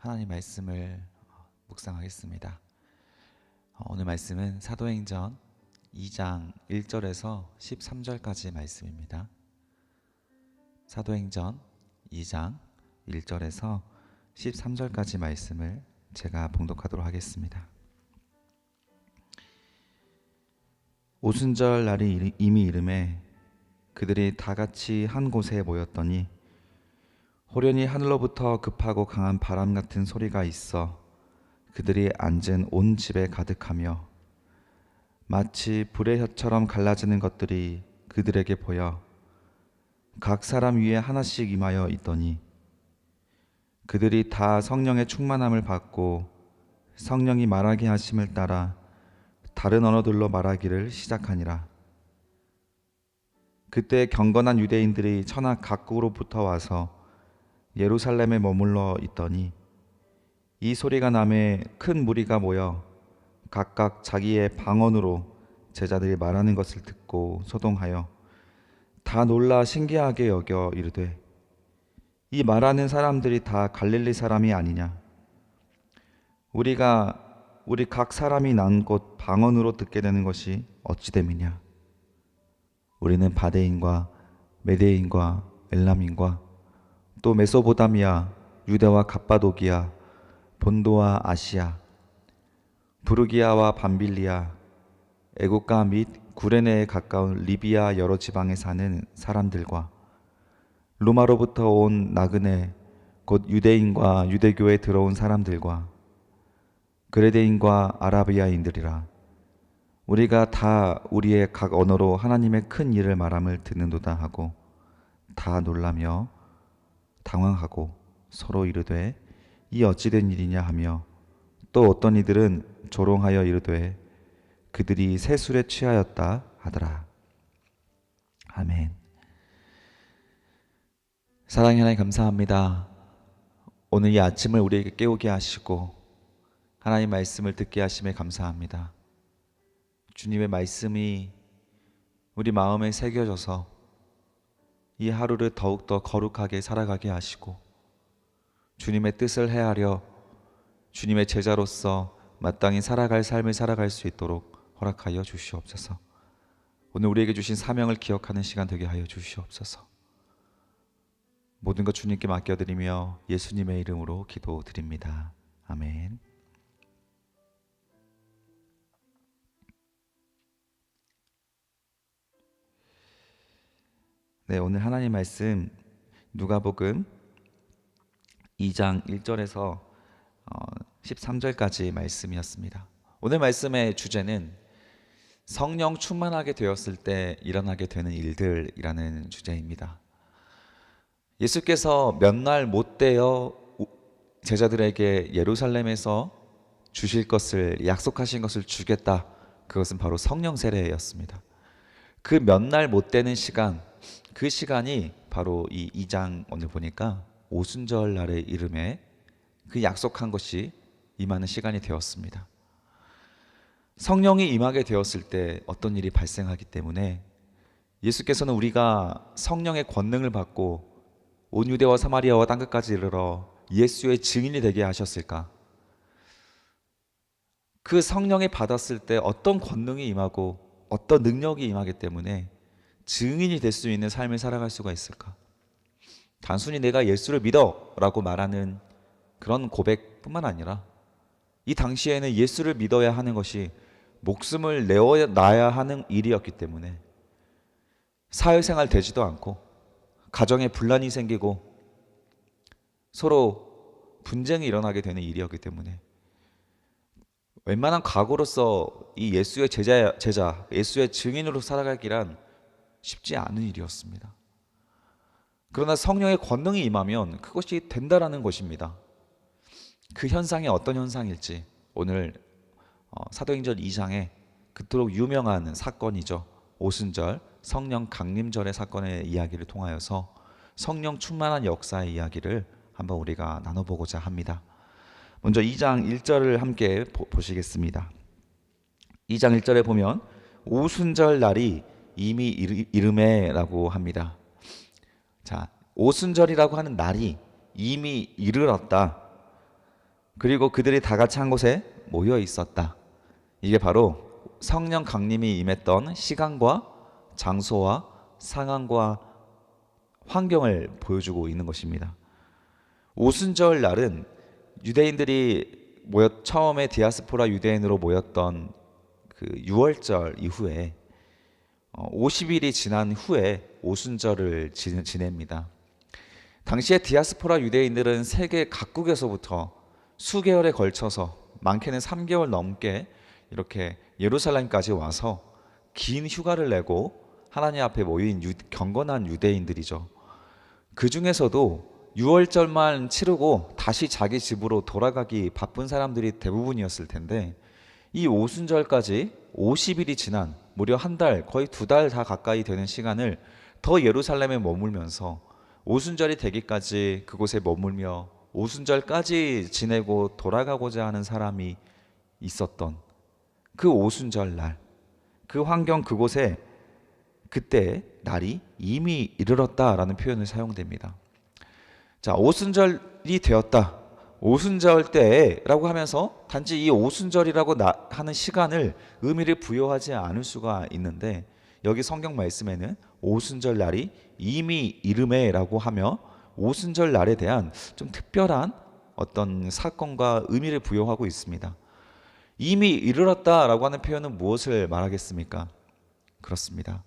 하나님 말씀을 묵상하겠습니다. 오늘 말씀은 사도행전 2장 1절에서 13절까지 말씀입니다. 사도행전 2장 1절에서 13절까지 말씀을 제가 봉독하도록 하겠습니다. 오순절 날이 이미 이름에 그들이 다 같이 한 곳에 모였더니 호련히 하늘로부터 급하고 강한 바람 같은 소리가 있어 그들이 앉은 온 집에 가득하며 마치 불의 혀처럼 갈라지는 것들이 그들에게 보여 각 사람 위에 하나씩 임하여 있더니 그들이 다 성령의 충만함을 받고 성령이 말하게 하심을 따라 다른 언어들로 말하기를 시작하니라. 그때 경건한 유대인들이 천하 각국으로부터 와서 예루살렘에 머물러 있더니 이 소리가 나매 큰 무리가 모여 각각 자기의 방언으로 제자들이 말하는 것을 듣고 소동하여 다 놀라 신기하게 여겨 이르되 이 말하는 사람들이 다 갈릴리 사람이 아니냐? 우리 각 사람이 난 곳 방언으로 듣게 되는 것이 어찌 됨이냐? 우리는 바데인과 메데인과 엘람인과 또 메소보다미아, 유대와 갑바도기아, 본도와 아시아, 부르기아와 밤빌리아, 애국가 및 구레네에 가까운 리비아 여러 지방에 사는 사람들과 로마로부터 온 나그네 곧 유대인과 유대교에 들어온 사람들과 그레데인과 아라비아인들이라. 우리가 다 우리의 각 언어로 하나님의 큰 일을 말함을 듣는도다 하고 다 놀라며 당황하고 서로 이르되 이 어찌된 일이냐 하며 또 어떤 이들은 조롱하여 이르되 그들이 새 술에 취하였다 하더라. 아멘. 사랑의 하나님 감사합니다. 오늘 이 아침을 우리에게 깨우게 하시고 하나님 말씀을 듣게 하심에 감사합니다. 주님의 말씀이 우리 마음에 새겨져서 이 하루를 더욱더 거룩하게 살아가게 하시고 주님의 뜻을 헤아려 주님의 제자로서 마땅히 살아갈 삶을 살아갈 수 있도록 허락하여 주시옵소서. 오늘 우리에게 주신 사명을 기억하는 시간 되게 하여 주시옵소서. 모든 것 주님께 맡겨드리며 예수님의 이름으로 기도드립니다. 아멘. 네, 오늘 하나님 말씀 누가복음 2장 1절에서 13절까지 말씀이었습니다. 오늘 말씀의 주제는 성령 충만하게 되었을 때 일어나게 되는 일들이라는 주제입니다. 예수께서 몇 날 못 되어 제자들에게 예루살렘에서 주실 것을 약속하신 것을 주겠다. 그것은 바로 성령 세례였습니다. 그 몇 날 못 되는 시간, 그 시간이 바로 이 2장 오늘 보니까 오순절 날의 이름에 그 약속한 것이 임하는 시간이 되었습니다. 성령이 임하게 되었을 때 어떤 일이 발생하기 때문에 예수께서는 우리가 성령의 권능을 받고 온 유대와 사마리아와 땅끝까지 이르러 예수의 증인이 되게 하셨을까? 그 성령이 받았을 때 어떤 권능이 임하고 어떤 능력이 임하기 때문에 증인이 될 수 있는 삶을 살아갈 수가 있을까? 단순히 내가 예수를 믿어 라고 말하는 그런 고백뿐만 아니라 이 당시에는 예수를 믿어야 하는 것이 목숨을 내어놔야 하는 일이었기 때문에 사회생활 되지도 않고 가정에 분란이 생기고 서로 분쟁이 일어나게 되는 일이었기 때문에 웬만한 각오로서 이 예수의 제자, 예수의 증인으로 살아가기란 쉽지 않은 일이었습니다. 그러나 성령의 권능이 임하면 그것이 된다라는 것입니다. 그 현상이 어떤 현상일지 오늘 사도행전 2장에 그토록 유명한 사건이죠. 오순절 성령 강림절의 사건의 이야기를 통하여서 성령 충만한 역사의 이야기를 한번 우리가 나눠보고자 합니다. 먼저 2장 1절을 함께 보시겠습니다. 2장 1절에 보면 오순절 날이 이미 이름에라고 합니다. 자, 오순절이라고 하는 날이 이미 이르렀다. 그리고 그들이 다 같이 한 곳에 모여 있었다. 이게 바로 성령 강림이 임했던 시간과 장소와 상황과 환경을 보여주고 있는 것입니다. 오순절 날은 유대인들이 처음에 디아스포라 유대인으로 모였던 그 6월절 이후에 50일이 지난 후에 오순절을 지냅니다. 당시에 디아스포라 유대인들은 세계 각국에서부터 수개월에 걸쳐서 많게는 3개월 넘게 이렇게 예루살렘까지 와서 긴 휴가를 내고 하나님 앞에 모인 경건한 유대인들이죠. 그 중에서도 6월절만 치르고 다시 자기 집으로 돌아가기 바쁜 사람들이 대부분이었을 텐데, 이 오순절까지 50일이 지난 무려 한 달, 거의 2달 다 가까이 되는 시간을 더 예루살렘에 머물면서 오순절이 되기까지 그곳에 머물며 오순절까지 지내고 돌아가고자 하는 사람이 있었던 그 오순절 날, 그 환경 그곳에 그때 날이 이미 이르렀다라는 표현을 사용됩니다. 자, 오순절이 되었다, 오순절 때라고 하면서 단지 이 오순절이라고 하는 시간을 의미를 부여하지 않을 수가 있는데, 여기 성경 말씀에는 오순절 날이 이미 이르매라고 하며 오순절 날에 대한 좀 특별한 어떤 사건과 의미를 부여하고 있습니다. 이미 이르렀다라고 하는 표현은 무엇을 말하겠습니까? 그렇습니다.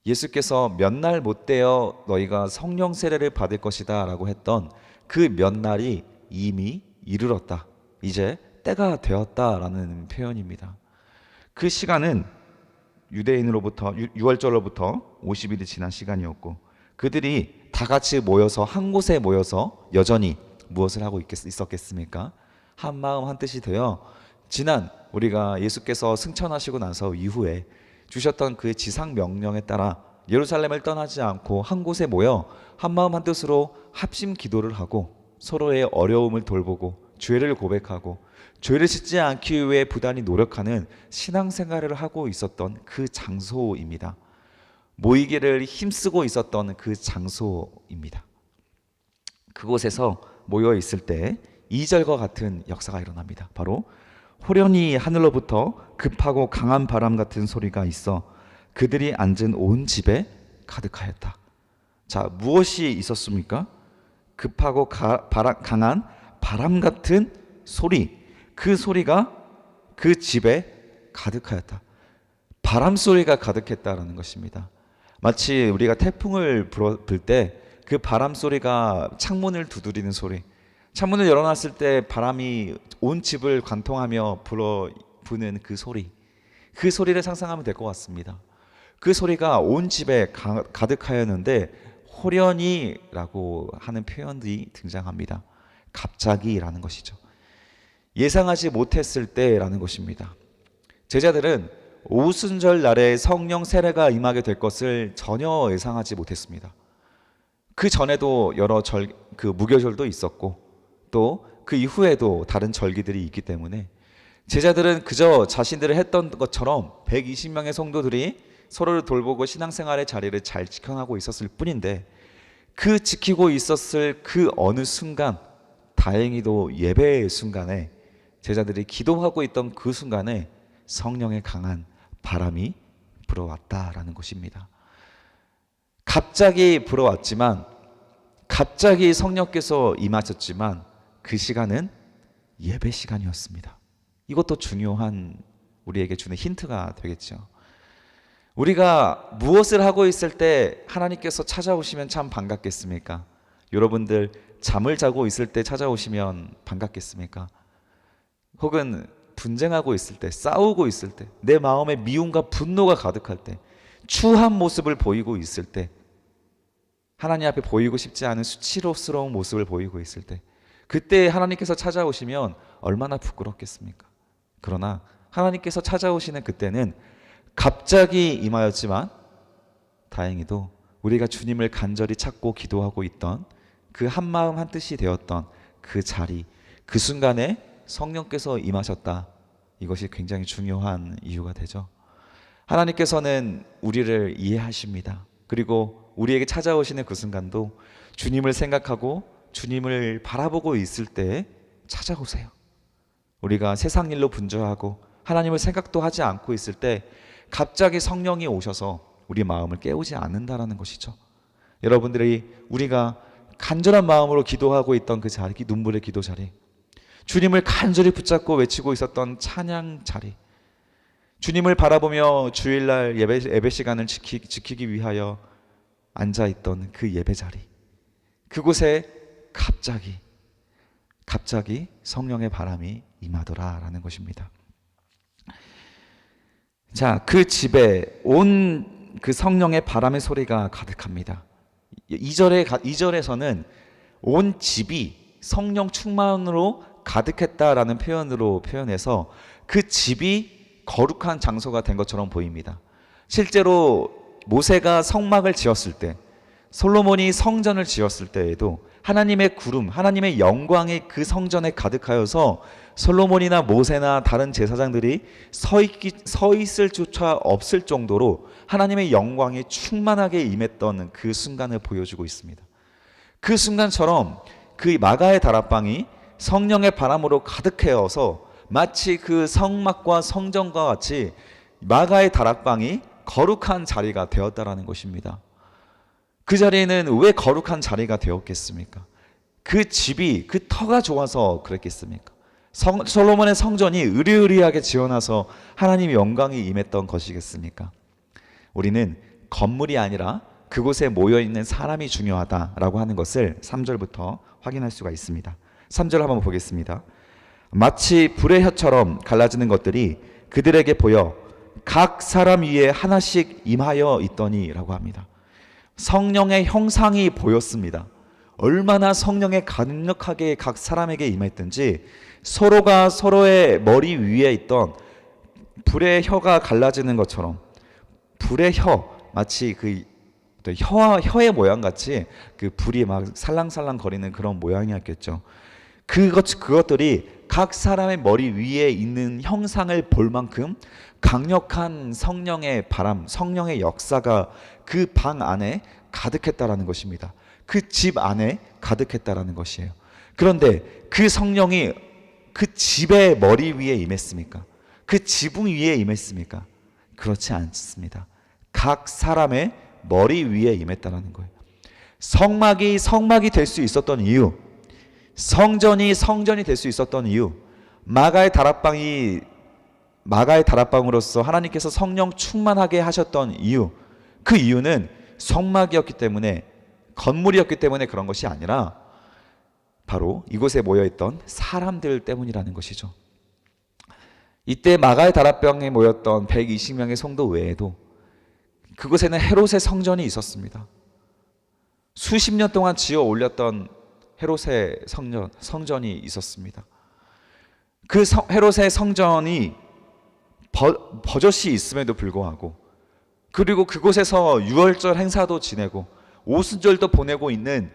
예수께서 몇 날 못되어 너희가 성령 세례를 받을 것이다 라고 했던 그 몇 날이 이미 이르렀다, 이제 때가 되었다라는 표현입니다. 그 시간은 유대인으로부터 6월절로부터 50일이 지난 시간이었고, 그들이 다 같이 모여서 한 곳에 모여서 여전히 무엇을 하고 있었겠습니까? 한 마음 한 뜻이 되어 지난 우리가 예수께서 승천하시고 나서 이후에 주셨던 그 지상 명령에 따라 예루살렘을 떠나지 않고 한 곳에 모여 한 마음 한 뜻으로 합심 기도를 하고 서로의 어려움을 돌보고 죄를 고백하고 죄를 짓지 않기 위해 부단히 노력하는 신앙생활을 하고 있었던 그 장소입니다. 모이기를 힘쓰고 있었던 그 장소입니다. 그곳에서 모여 있을 때 2절과 같은 역사가 일어납니다. 바로 호련히 하늘로부터 급하고 강한 바람 같은 소리가 있어 그들이 앉은 온 집에 가득하였다. 자, 무엇이 있었습니까? 급하고 강한 바람 같은 소리, 그 소리가 그 집에 가득하였다. 바람 소리가 가득했다라는 것입니다. 마치 우리가 태풍을 불 때 그 바람 소리가 창문을 두드리는 소리, 창문을 열어놨을 때 바람이 온 집을 관통하며 부는 그 소리, 그 소리를 상상하면 될 것 같습니다. 그 소리가 온 집에 가득하였는데 호련히라고 하는 표현이 등장합니다. 갑자기라는 것이죠. 예상하지 못했을 때라는 것입니다. 제자들은 오순절 날에 성령 세례가 임하게 될 것을 전혀 예상하지 못했습니다. 그 전에도 여러 무교절도 있었고 또 그 이후에도 다른 절기들이 있기 때문에 제자들은 그저 자신들이 했던 것처럼 120명의 성도들이 서로를 돌보고 신앙생활의 자리를 잘 지켜나가고 있었을 뿐인데, 그 지키고 있었을 그 어느 순간, 다행히도 예배의 순간에 제자들이 기도하고 있던 그 순간에 성령의 강한 바람이 불어왔다라는 것입니다. 갑자기 불어왔지만, 갑자기 성령께서 임하셨지만 그 시간은 예배 시간이었습니다. 이것도 중요한 우리에게 주는 힌트가 되겠죠. 우리가 무엇을 하고 있을 때 하나님께서 찾아오시면 참 반갑겠습니까? 여러분들 잠을 자고 있을 때 찾아오시면 반갑겠습니까? 혹은 분쟁하고 있을 때, 싸우고 있을 때, 내 마음에 미움과 분노가 가득할 때, 추한 모습을 보이고 있을 때, 하나님 앞에 보이고 싶지 않은 수치스러운 모습을 보이고 있을 때, 그때 하나님께서 찾아오시면 얼마나 부끄럽겠습니까? 그러나 하나님께서 찾아오시는 그때는 갑자기 임하였지만 다행히도 우리가 주님을 간절히 찾고 기도하고 있던 그 한마음 한뜻이 되었던 그 자리, 그 순간에 성령께서 임하셨다. 이것이 굉장히 중요한 이유가 되죠. 하나님께서는 우리를 이해하십니다. 그리고 우리에게 찾아오시는 그 순간도 주님을 생각하고 주님을 바라보고 있을 때 찾아오세요. 우리가 세상 일로 분주하고 하나님을 생각도 하지 않고 있을 때 갑자기 성령이 오셔서 우리 마음을 깨우지 않는다라는 것이죠. 여러분들이 우리가 간절한 마음으로 기도하고 있던 그 자리, 눈물의 기도 자리, 주님을 간절히 붙잡고 외치고 있었던 찬양 자리, 주님을 바라보며 주일날 예배 시간을 지키기 위하여 앉아있던 그 예배 자리, 그곳에 갑자기 성령의 바람이 임하더라라는 것입니다. 자, 그 집에 온 그 성령의 바람의 소리가 가득합니다. 2절에서는 온 집이 성령 충만으로 가득했다라는 표현으로 표현해서 그 집이 거룩한 장소가 된 것처럼 보입니다. 실제로 모세가 성막을 지었을 때, 솔로몬이 성전을 지었을 때에도 하나님의 구름, 하나님의 영광이 그 성전에 가득하여서 솔로몬이나 모세나 다른 제사장들이 서 있을 조차 없을 정도로 하나님의 영광이 충만하게 임했던 그 순간을 보여주고 있습니다. 그 순간처럼 그 마가의 다락방이 성령의 바람으로 가득해어서 마치 그 성막과 성전과 같이 마가의 다락방이 거룩한 자리가 되었다라는 것입니다. 그 자리에는 왜 거룩한 자리가 되었겠습니까? 그 집이, 그 터가 좋아서 그랬겠습니까? 솔로몬의 성전이 으리으리하게 지어놔서 하나님의 영광이 임했던 것이겠습니까? 우리는 건물이 아니라 그곳에 모여있는 사람이 중요하다라고 하는 것을 3절부터 확인할 수가 있습니다. 3절 한번 보겠습니다. 마치 불의 혀처럼 갈라지는 것들이 그들에게 보여 각 사람 위에 하나씩 임하여 있더니 라고 합니다. 성령의 형상이 보였습니다. 얼마나 성령의 강력하게 각 사람에게 임했든지 서로가 서로의 머리 위에 있던 불의 혀가 갈라지는 것처럼, 불의 혀, 마치 그 혀의 모양 같이 그 불이 막 살랑살랑 거리는 그런 모양이었겠죠. 그것들이 각 사람의 머리 위에 있는 형상을 볼 만큼 강력한 성령의 바람, 성령의 역사가 그 방 안에 가득했다라는 것입니다. 그 집 안에 가득했다라는 것이에요. 그런데 그 성령이 그 집의 머리 위에 임했습니까? 그 지붕 위에 임했습니까? 그렇지 않습니다. 각 사람의 머리 위에 임했다라는 거예요. 성막이 될 수 있었던 이유, 성전이 될 수 있었던 이유, 마가의 다락방으로서 하나님께서 성령 충만하게 하셨던 이유, 그 이유는 성막이었기 때문에, 건물이었기 때문에 그런 것이 아니라 바로 이곳에 모여있던 사람들 때문이라는 것이죠. 이때 마가의 다락방에 모였던 120명의 성도 외에도 그곳에는 헤롯의 성전이 있었습니다. 수십 년 동안 지어 올렸던 헤롯의 성전이 있었습니다. 그 헤롯의 성전이 버젓이 있음에도 불구하고, 그리고 그곳에서 유월절 행사도 지내고 오순절도 보내고 있는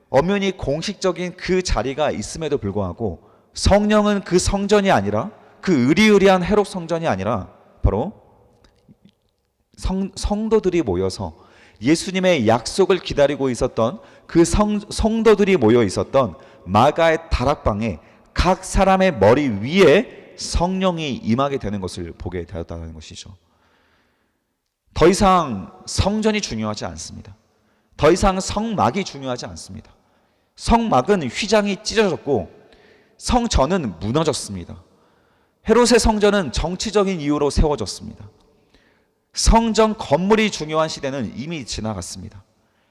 엄연히 공식적인 그 자리가 있음에도 불구하고 성령은 그 성전이 아니라, 그 으리으리한 헤롯 성전이 아니라 바로 성도들이 모여서 예수님의 약속을 기다리고 있었던 그 성도들이 모여 있었던 마가의 다락방에 각 사람의 머리 위에 성령이 임하게 되는 것을 보게 되었다는 것이죠. 더 이상 성전이 중요하지 않습니다. 더 이상 성막이 중요하지 않습니다. 성막은 휘장이 찢어졌고 성전은 무너졌습니다. 헤롯의 성전은 정치적인 이유로 세워졌습니다. 성전 건물이 중요한 시대는 이미 지나갔습니다.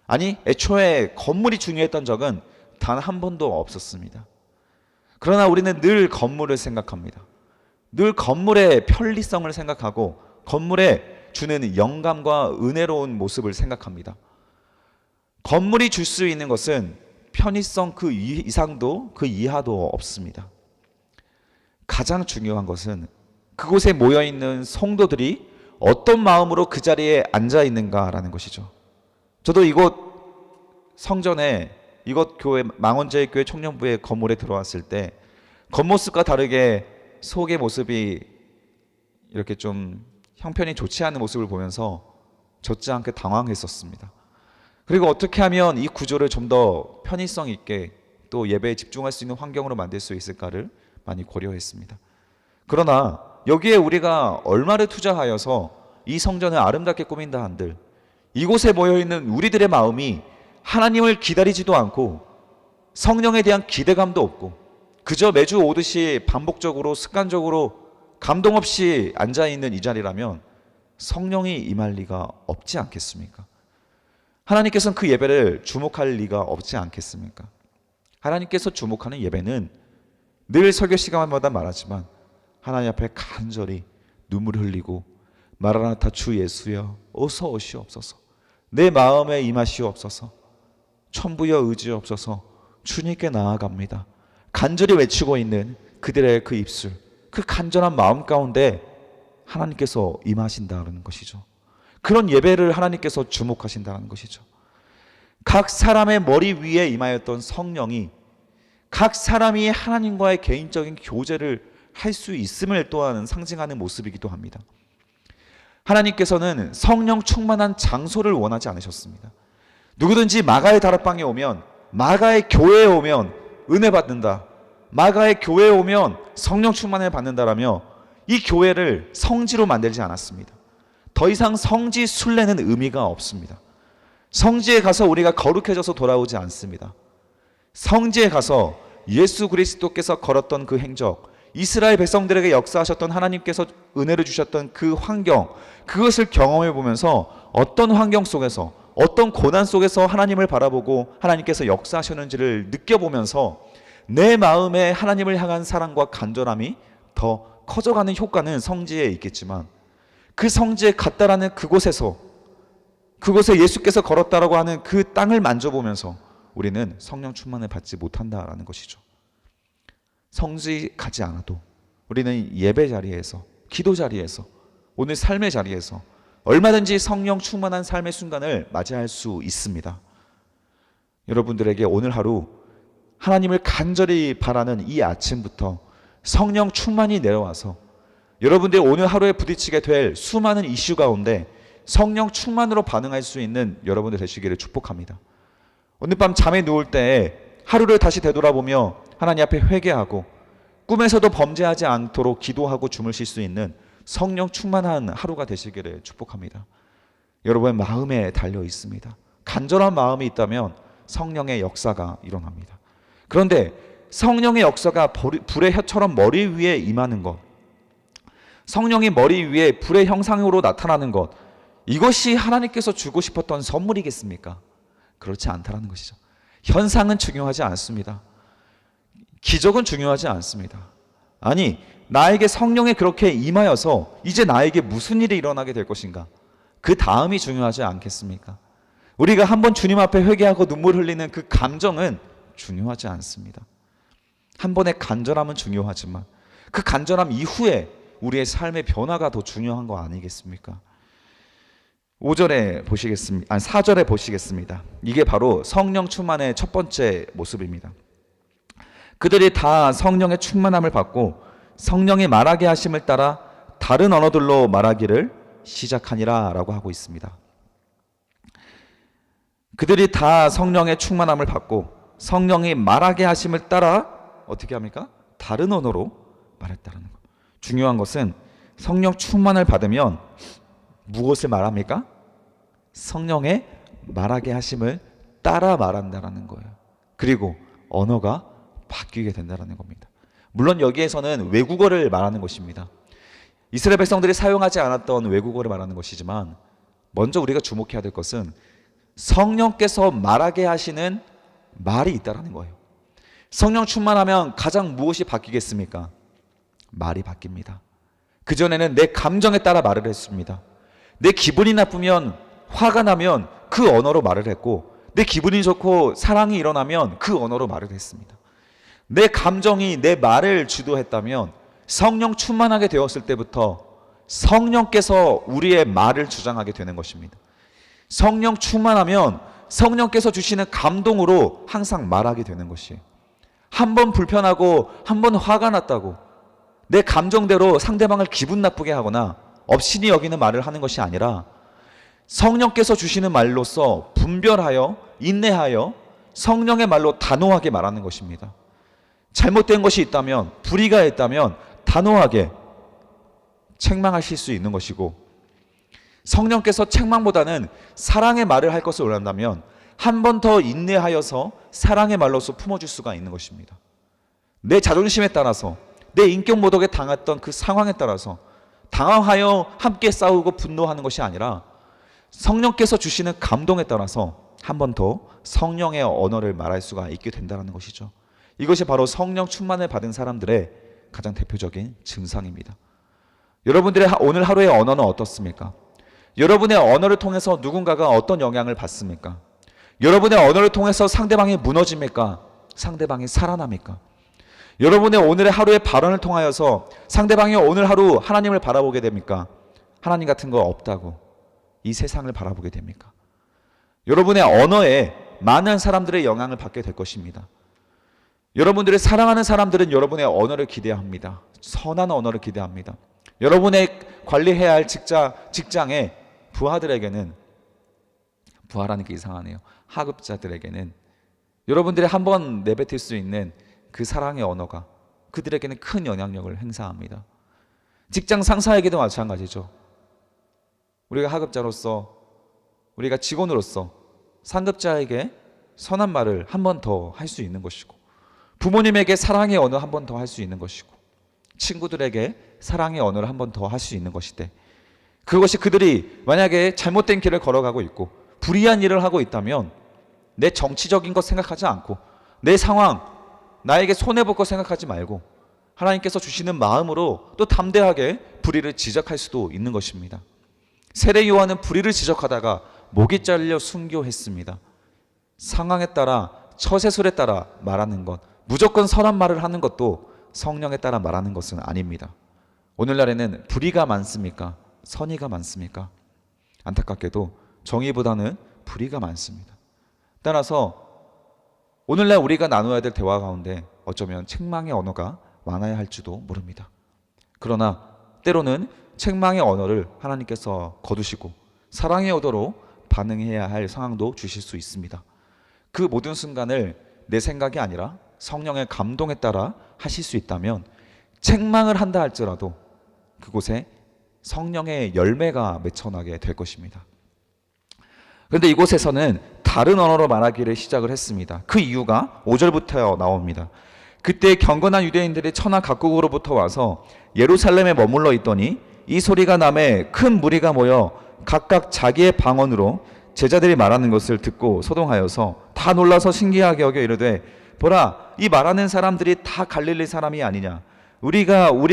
아니, 애초에 건물이 중요했던 적은 단 한 번도 없었습니다. 그러나 우리는 늘 건물을 생각합니다. 늘 건물의 편리성을 생각하고 건물에 주는 영감과 은혜로운 모습을 생각합니다. 건물이 줄 수 있는 것은 편의성 그 이상도 그 이하도 없습니다. 가장 중요한 것은 그곳에 모여있는 성도들이 어떤 마음으로 그 자리에 앉아 있는가라는 것이죠. 저도 이곳 성전에, 이곳 교회, 망원제일교회 청년부의 건물에 들어왔을 때 겉모습과 다르게 속의 모습이 이렇게 좀 형편이 좋지 않은 모습을 보면서 못지않게 당황했었습니다. 그리고 어떻게 하면 이 구조를 좀 더 편의성 있게, 또 예배에 집중할 수 있는 환경으로 만들 수 있을까를 많이 고려했습니다. 그러나 여기에 우리가 얼마를 투자하여서 이 성전을 아름답게 꾸민다 한들 이곳에 모여있는 우리들의 마음이 하나님을 기다리지도 않고 성령에 대한 기대감도 없고 그저 매주 오듯이 반복적으로 습관적으로 감동 없이 앉아있는 이 자리라면 성령이 임할 리가 없지 않겠습니까? 하나님께서는 그 예배를 주목할 리가 없지 않겠습니까? 하나님께서 주목하는 예배는 늘 설교 시간마다 말하지만 하나님 앞에 간절히 눈물 흘리고 마라나타 주 예수여 어서 오시옵소서, 내 마음에 임하시옵소서, 천부여 의지옵소서, 주님께 나아갑니다. 간절히 외치고 있는 그들의 그 입술, 그 간절한 마음 가운데 하나님께서 임하신다는 것이죠. 그런 예배를 하나님께서 주목하신다는 것이죠. 각 사람의 머리 위에 임하였던 성령이 각 사람이 하나님과의 개인적인 교제를 할 수 있음을 또한 상징하는 모습이기도 합니다. 하나님께서는 성령 충만한 장소를 원하지 않으셨습니다. 누구든지 마가의 다락방에 오면, 마가의 교회에 오면 은혜 받는다, 마가의 교회에 오면 성령 충만을 받는다라며 이 교회를 성지로 만들지 않았습니다. 더 이상 성지 순례는 의미가 없습니다. 성지에 가서 우리가 거룩해져서 돌아오지 않습니다. 성지에 가서 예수 그리스도께서 걸었던 그 행적, 이스라엘 백성들에게 역사하셨던 하나님께서 은혜를 주셨던 그 환경, 그것을 경험해 보면서 어떤 환경 속에서, 어떤 고난 속에서 하나님을 바라보고 하나님께서 역사하셨는지를 느껴보면서 내 마음에 하나님을 향한 사랑과 간절함이 더 커져가는 효과는 성지에 있겠지만, 그 성지에 갔다라는 그곳에서, 그곳에 예수께서 걸었다라고 하는 그 땅을 만져보면서 우리는 성령 충만을 받지 못한다라는 것이죠. 성지 가지 않아도 우리는 예배 자리에서, 기도 자리에서, 오늘 삶의 자리에서 얼마든지 성령 충만한 삶의 순간을 맞이할 수 있습니다. 여러분들에게 오늘 하루 하나님을 간절히 바라는 이 아침부터 성령 충만이 내려와서 여러분들이 오늘 하루에 부딪히게 될 수많은 이슈 가운데 성령 충만으로 반응할 수 있는 여러분들 되시기를 축복합니다. 오늘 밤 잠에 누울 때 하루를 다시 되돌아보며 하나님 앞에 회개하고 꿈에서도 범죄하지 않도록 기도하고 주무실 수 있는 성령 충만한 하루가 되시기를 축복합니다. 여러분의 마음에 달려 있습니다. 간절한 마음이 있다면 성령의 역사가 일어납니다. 그런데 성령의 역사가 불의 혀처럼 머리 위에 임하는 것, 성령이 머리 위에 불의 형상으로 나타나는 것, 이것이 하나님께서 주고 싶었던 선물이겠습니까? 그렇지 않다라는 것이죠. 현상은 중요하지 않습니다. 기적은 중요하지 않습니다. 아니, 나에게 성령이 그렇게 임하여서 이제 나에게 무슨 일이 일어나게 될 것인가? 그 다음이 중요하지 않겠습니까? 우리가 한번 주님 앞에 회개하고 눈물 흘리는 그 감정은 중요하지 않습니다. 한 번의 간절함은 중요하지만 그 간절함 이후에 우리의 삶의 변화가 더 중요한 거 아니겠습니까? 4절에 보시겠습니다. 이게 바로 성령 충만의 첫 번째 모습입니다. 그들이 다 성령의 충만함을 받고 성령이 말하게 하심을 따라 다른 언어들로 말하기를 시작하니라 라고 하고 있습니다. 그들이 다 성령의 충만함을 받고 성령이 말하게 하심을 따라 어떻게 합니까? 다른 언어로 말했다는 것. 중요한 것은 성령 충만을 받으면 무엇을 말합니까? 성령의 말하게 하심을 따라 말한다는 거예요. 그리고 언어가 바뀌게 된다는 겁니다. 물론 여기에서는 외국어를 말하는 것입니다. 이스라엘 백성들이 사용하지 않았던 외국어를 말하는 것이지만 먼저 우리가 주목해야 될 것은 성령께서 말하게 하시는 말이 있다는 거예요. 성령 충만하면 가장 무엇이 바뀌겠습니까? 말이 바뀝니다. 그전에는 내 감정에 따라 말을 했습니다. 내 기분이 나쁘면, 화가 나면 그 언어로 말을 했고, 내 기분이 좋고 사랑이 일어나면 그 언어로 말을 했습니다. 내 감정이 내 말을 주도했다면 성령 충만하게 되었을 때부터 성령께서 우리의 말을 주장하게 되는 것입니다. 성령 충만하면 성령께서 주시는 감동으로 항상 말하게 되는 것이에요. 한 번 불편하고 한 번 화가 났다고 내 감정대로 상대방을 기분 나쁘게 하거나 업신이 여기는 말을 하는 것이 아니라 성령께서 주시는 말로써 분별하여 인내하여 성령의 말로 단호하게 말하는 것입니다. 잘못된 것이 있다면, 불의가 있다면 단호하게 책망하실 수 있는 것이고, 성령께서 책망보다는 사랑의 말을 할 것을 원한다면 한 번 더 인내하여서 사랑의 말로서 품어줄 수가 있는 것입니다. 내 자존심에 따라서, 내 인격 모독에 당했던 그 상황에 따라서 당황하여 함께 싸우고 분노하는 것이 아니라 성령께서 주시는 감동에 따라서 한 번 더 성령의 언어를 말할 수가 있게 된다는 것이죠. 이것이 바로 성령 충만을 받은 사람들의 가장 대표적인 증상입니다. 여러분들의 오늘 하루의 언어는 어떻습니까? 여러분의 언어를 통해서 누군가가 어떤 영향을 받습니까? 여러분의 언어를 통해서 상대방이 무너집니까? 상대방이 살아납니까? 여러분의 오늘의 하루의 발언을 통하여서 상대방이 오늘 하루 하나님을 바라보게 됩니까? 하나님 같은 거 없다고 이 세상을 바라보게 됩니까? 여러분의 언어에 많은 사람들의 영향을 받게 될 것입니다. 여러분들을 사랑하는 사람들은 여러분의 언어를 기대합니다. 선한 언어를 기대합니다. 여러분의 관리해야 할 직장의 부하들에게는, 부하라는 게 이상하네요. 하급자들에게는 여러분들이 한번 내뱉을 수 있는 그 사랑의 언어가 그들에게는 큰 영향력을 행사합니다. 직장 상사에게도 마찬가지죠. 우리가 하급자로서, 우리가 직원으로서 상급자에게 선한 말을 한 번 더 할 수 있는 것이고, 부모님에게 사랑의 언어 한 번 더 할 수 있는 것이고, 친구들에게 사랑의 언어를 한 번 더 할 수 있는 것인데, 그것이 그들이 만약에 잘못된 길을 걸어가고 있고 불의한 일을 하고 있다면 내 정치적인 것 생각하지 않고, 내 상황, 나에게 손해볼 것 생각하지 말고 하나님께서 주시는 마음으로 또 담대하게 불의를 지적할 수도 있는 것입니다. 세례 요한은 불의를 지적하다가 목이 잘려 순교했습니다. 상황에 따라, 처세술에 따라 말하는 것, 무조건 선한 말을 하는 것도 성령에 따라 말하는 것은 아닙니다. 오늘날에는 불의가 많습니까? 선의가 많습니까? 안타깝게도 정의보다는 불의가 많습니다. 따라서 오늘날 우리가 나누어야 될 대화 가운데 어쩌면 책망의 언어가 많아야 할지도 모릅니다. 그러나 때로는 책망의 언어를 하나님께서 거두시고 사랑의 언어로 반응해야 할 상황도 주실 수 있습니다. 그 모든 순간을 내 생각이 아니라 성령의 감동에 따라 하실 수 있다면, 책망을 한다 할지라도 그곳에 성령의 열매가 맺혀나게 될 것입니다. 그런데 이곳에서는 다른 언어로 말하기를 시작을 했습니다. 그 이유가 5절부터 나옵니다. 그때 경건한 유대인들이 천하 각국으로부터 와서 예루살렘에 머물러 있더니 이 소리가 나매 큰 무리가 모여 각각 자기의 방언으로 제자들이 말하는 것을 듣고 소동하여서 다 놀라서 신기하게 여겨 이르되, 보라, 이 말하는 사람들이 다 갈릴리 사람이 아니냐? 우리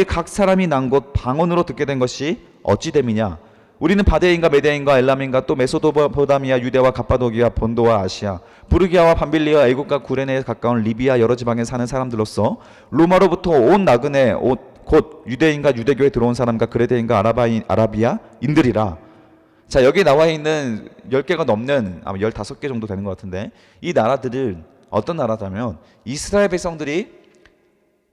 각 사람이 난 곳 방언으로 듣게 된 것이 어찌 됨이냐? 우리는 바데인가 메데인가 엘람인가 또 메소포타미아, 유대와 갑바도기아, 본도와 아시아, 부르기아와 밤빌리아, 애국과 구레네에 가까운 리비아 여러 지방에 사는 사람들로서 로마로부터 온 나그네 곧 유대인과 유대교에 들어온 사람과 그레데인과 아라비아인들이라. 자, 여기 나와 있는 10개가 넘는, 아마 15개 정도 되는 것 같은데, 이 나라들은 어떤 나라다면 이스라엘 백성들이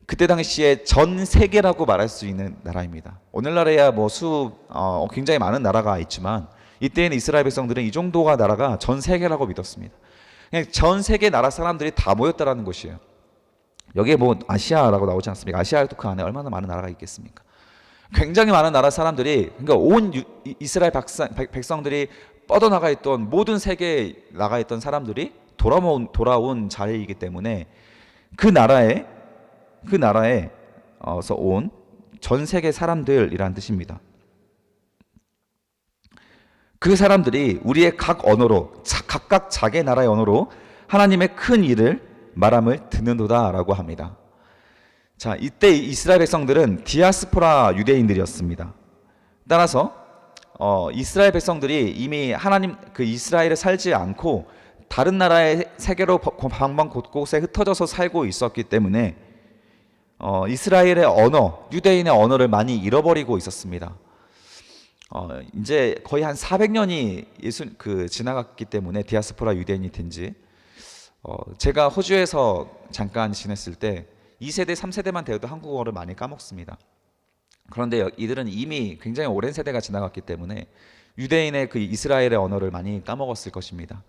그때 당시에 전 세계라고 말할 수 있는 나라입니다. 오늘날에야 굉장히 많은 나라가 있지만 이때에는 이스라엘 백성들은 이 정도가 나라가 전 세계라고 믿었습니다. 그냥 전 세계 나라 사람들이 다 모였다라는 것이에요. 여기에 아시아라고 나오지 않습니까? 아시아도 그 안에 얼마나 많은 나라가 있겠습니까? 굉장히 많은 나라 사람들이, 그러니까 온 이스라엘 백성들이 뻗어나가 있던, 모든 세계에 나가 있던 사람들이 돌아온 자리이기 때문에 그 나라에서 온 전 세계 사람들이라는 뜻입니다. 그 사람들이 우리의 각 언어로, 각각 자기 나라의 언어로 하나님의 큰 일을 말함을 듣는도다라고 합니다. 자, 이때 이스라엘 백성들은 디아스포라 유대인들이었습니다. 따라서 이스라엘 백성들이 이미 하나님 그 이스라엘에 살지 않고 다른 나라의 세계로 방방 곳곳에 흩어져서 살고 있었기 때문에 이스라엘의 언어, 유대인의 언어를 많이 잃어버리고 있었습니다. 이제 거의 한 400년이 지나갔기 때문에 디아스포라 유대인이 된지, 제가 호주에서 잠깐 지냈을 때 2세대, 3세대만 되어도 한국어를 많이 까먹습니다. 그런데 이들은 이미 굉장히 오랜 세대가 지나갔기 때문에 유대인의 그 이스라엘의 언어를 많이 까먹었을 것입니다.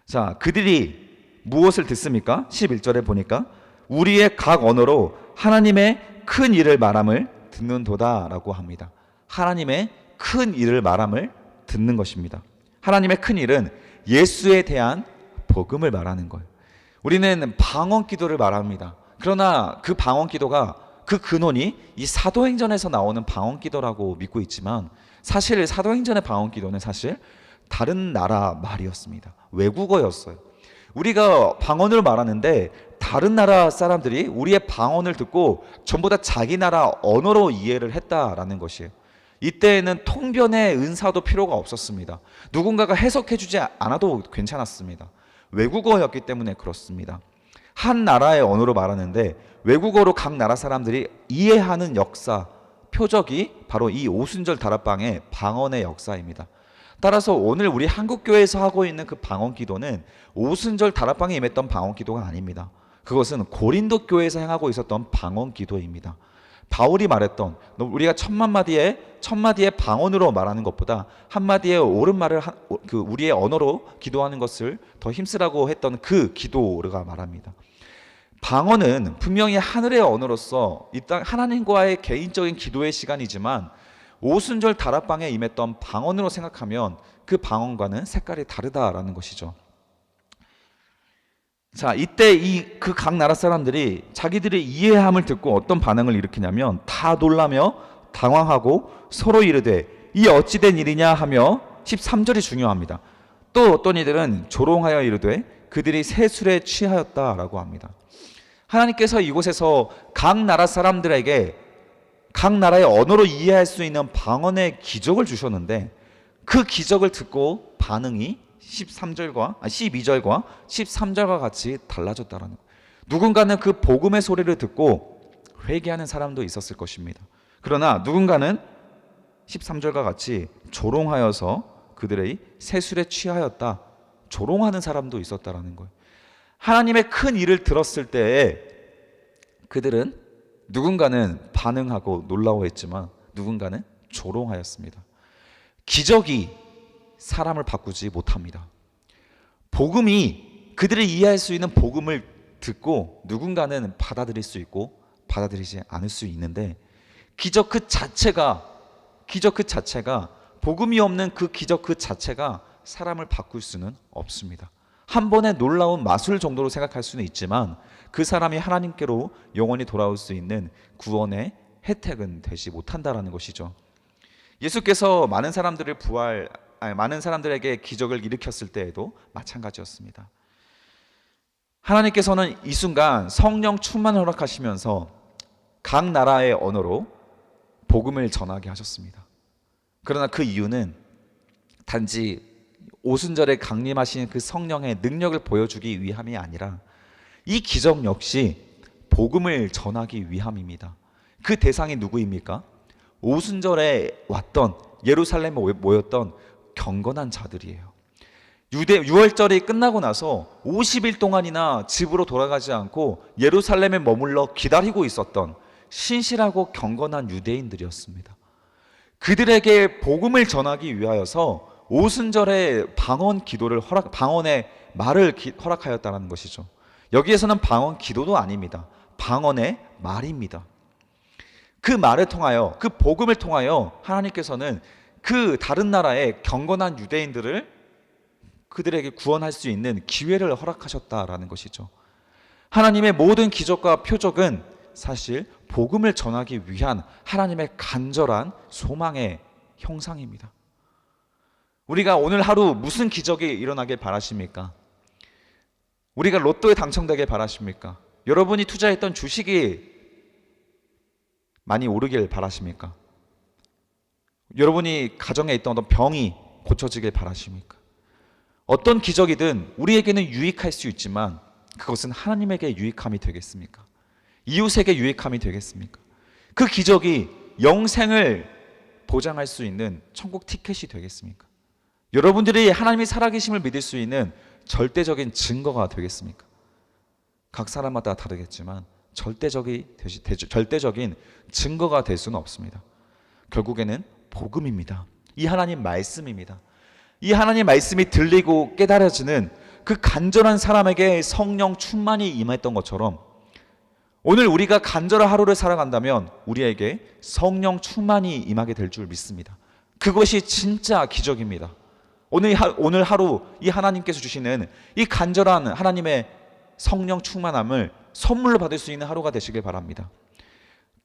자, 그들이 무엇을 듣습니까? 11절에 보니까 우리의 각 언어로 하나님의 큰 일을 말함을 듣는도다 라고 합니다. 하나님의 큰 일을 말함을 듣는 것입니다. 하나님의 큰 일은 예수에 대한 복음을 말하는 거예요. 우리는 방언 기도를 말합니다. 그러나 그 방언 기도가 그 근원이 이 사도행전에서 나오는 방언 기도라고 믿고 있지만 사실 사도행전의 방언 기도는 사실 다른 나라 말이었습니다. 외국어였어요. 우리가 방언을 말하는데 다른 나라 사람들이 우리의 방언을 듣고 전부 다 자기 나라 언어로 이해를 했다라는 것이에요. 이때에는 통변의 은사도 필요가 없었습니다. 누군가가 해석해 주지 않아도 괜찮았습니다. 외국어였기 때문에 그렇습니다. 한 나라의 언어로 말하는데 외국어로 각 나라 사람들이 이해하는 역사, 표적이 바로 이 오순절 다락방의 방언의 역사입니다. 따라서 오늘 우리 한국교회에서 하고 있는 그 방언 기도는 오순절 다락방에 임했던 방언 기도가 아닙니다. 그것은 고린도 교회에서 행하고 있었던 방언 기도입니다. 바울이 말했던 우리가 천만 마디의 방언으로 말하는 것보다 한 마디의 옳은 말을 우리의 언어로 기도하는 것을 더 힘쓰라고 했던 그 기도가 말합니다. 방언은 분명히 하늘의 언어로서 이 땅 하나님과의 개인적인 기도의 시간이지만 오순절 다락방에 임했던 방언으로 생각하면 그 방언과는 색깔이 다르다라는 것이죠. 자, 이때 그 각 나라 사람들이 자기들의 이해함을 듣고 어떤 반응을 일으키냐면 다 놀라며 당황하고 서로 이르되 이 어찌된 일이냐 하며 13절이 중요합니다. 또 어떤 이들은 조롱하여 이르되 그들이 새 술에 취하였다라고 합니다. 하나님께서 이곳에서 각 나라 사람들에게 각 나라의 언어로 이해할 수 있는 방언의 기적을 주셨는데 그 기적을 듣고 반응이 12절과 13절과 같이 달라졌다라는 거예요. 누군가는 그 복음의 소리를 듣고 회개하는 사람도 있었을 것입니다. 그러나 누군가는 13절과 같이 조롱하여서 그들의 세술에 취하였다, 조롱하는 사람도 있었다라는 거예요. 하나님의 큰 일을 들었을 때에 그들은 누군가는 반응하고 놀라워했지만 누군가는 조롱하였습니다. 기적이 사람을 바꾸지 못합니다. 복음이 그들을 이해할 수 있는 복음을 듣고 누군가는 받아들일 수 있고 받아들이지 않을 수 있는데 기적 그 자체가 복음이 없는 그 기적 그 자체가 사람을 바꿀 수는 없습니다. 한 번의 놀라운 마술 정도로 생각할 수는 있지만 그 사람이 하나님께로 영원히 돌아올 수 있는 구원의 혜택은 되지 못한다라는 것이죠. 예수께서 많은 사람들에게 기적을 일으켰을 때에도 마찬가지였습니다. 하나님께서는 이 순간 성령 충만을 허락하시면서 각 나라의 언어로 복음을 전하게 하셨습니다. 그러나 그 이유는 단지 오순절에 강림하신 그 성령의 능력을 보여주기 위함이 아니라 이 기적 역시 복음을 전하기 위함입니다. 그 대상이 누구입니까? 오순절에 왔던 예루살렘에 모였던 경건한 자들이에요. 유월절이 끝나고 나서 50일 동안이나 집으로 돌아가지 않고 예루살렘에 머물러 기다리고 있었던 신실하고 경건한 유대인들이었습니다. 그들에게 복음을 전하기 위하여서 오순절에 방언의 말을 허락하였다는 것이죠. 여기에서는 방언 기도도 아닙니다. 방언의 말입니다. 그 말을 통하여, 그 복음을 통하여 하나님께서는 그 다른 나라의 경건한 유대인들을 그들에게 구원할 수 있는 기회를 허락하셨다라는 것이죠. 하나님의 모든 기적과 표적은 사실 복음을 전하기 위한 하나님의 간절한 소망의 형상입니다. 우리가 오늘 하루 무슨 기적이 일어나길 바라십니까? 우리가 로또에 당첨되길 바라십니까? 여러분이 투자했던 주식이 많이 오르길 바라십니까? 여러분이 가정에 있던 어떤 병이 고쳐지길 바라십니까? 어떤 기적이든 우리에게는 유익할 수 있지만 그것은 하나님에게 유익함이 되겠습니까? 이웃에게 유익함이 되겠습니까? 그 기적이 영생을 보장할 수 있는 천국 티켓이 되겠습니까? 여러분들이 하나님이 살아계심을 믿을 수 있는 절대적인 증거가 되겠습니까? 각 사람마다 다르겠지만 절대적인 증거가 될 수는 없습니다. 결국에는 복음입니다. 이 하나님 말씀입니다. 이 하나님 말씀이 들리고 깨달아지는 그 간절한 사람에게 성령 충만이 임했던 것처럼 오늘 우리가 간절한 하루를 살아간다면 우리에게 성령 충만이 임하게 될 줄 믿습니다. 그것이 진짜 기적입니다. 오늘 하루 이 하나님께서 주시는 이 간절한 하나님의 성령 충만함을 선물로 받을 수 있는 하루가 되시길 바랍니다.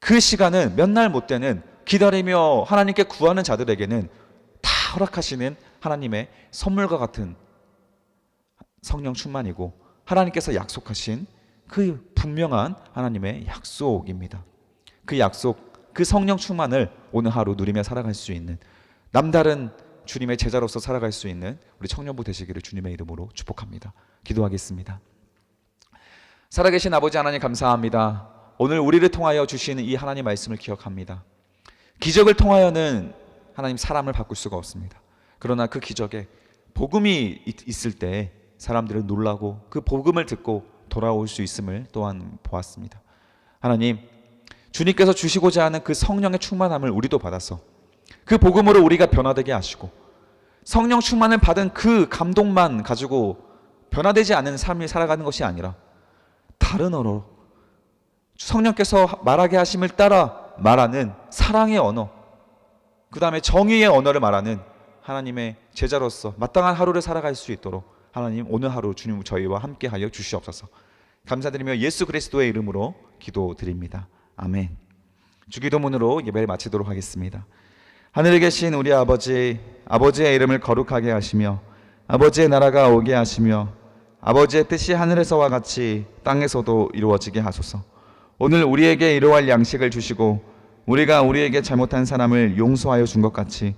그 시간은 몇 날 못 되는 기다리며 하나님께 구하는 자들에게는 다 허락하시는 하나님의 선물과 같은 성령 충만이고 하나님께서 약속하신 그 분명한 하나님의 약속입니다. 그 약속, 그 성령 충만을 오늘 하루 누리며 살아갈 수 있는 남다른 주님의 제자로서 살아갈 수 있는 우리 청년부 되시기를 주님의 이름으로 축복합니다. 기도하겠습니다. 살아계신 아버지 하나님 감사합니다. 오늘 우리를 통하여 주시는 이 하나님 말씀을 기억합니다. 기적을 통하여는 하나님 사람을 바꿀 수가 없습니다. 그러나 그 기적에 복음이 있을 때 사람들은 놀라고 그 복음을 듣고 돌아올 수 있음을 또한 보았습니다. 하나님, 주님께서 주시고자 하는 그 성령의 충만함을 우리도 받아서 그 복음으로 우리가 변화되게 하시고 성령 충만을 받은 그 감동만 가지고 변화되지 않은 삶을 살아가는 것이 아니라 다른 언어로 성령께서 말하게 하심을 따라 말하는 사랑의 언어, 그 다음에 정의의 언어를 말하는 하나님의 제자로서 마땅한 하루를 살아갈 수 있도록 하나님 오늘 하루 주님 저희와 함께하여 주시옵소서. 감사드리며 예수 그리스도의 이름으로 기도드립니다. 아멘. 주기도문으로 예배를 마치도록 하겠습니다. 하늘에 계신 우리 아버지, 아버지의 이름을 거룩하게 하시며 아버지의 나라가 오게 하시며 아버지의 뜻이 하늘에서와 같이 땅에서도 이루어지게 하소서. 오늘 우리에게 이루어할 양식을 주시고 우리가 우리에게 잘못한 사람을 용서하여 준 것 같이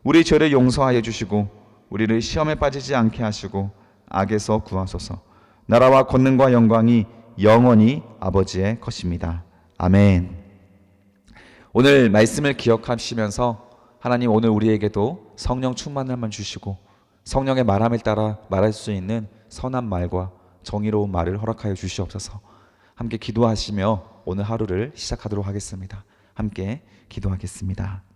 우리 죄를 용서하여 주시고 우리를 시험에 빠지지 않게 하시고 악에서 구하소서. 나라와 권능과 영광이 영원히 아버지의 것입니다. 아멘. 오늘 말씀을 기억하시면서 하나님 오늘 우리에게도 성령 충만함만 주시고 성령의 말함을 따라 말할 수 있는 선한 말과 정의로운 말을 허락하여 주시옵소서. 함께 기도하시며 오늘 하루를 시작하도록 하겠습니다. 함께 기도하겠습니다.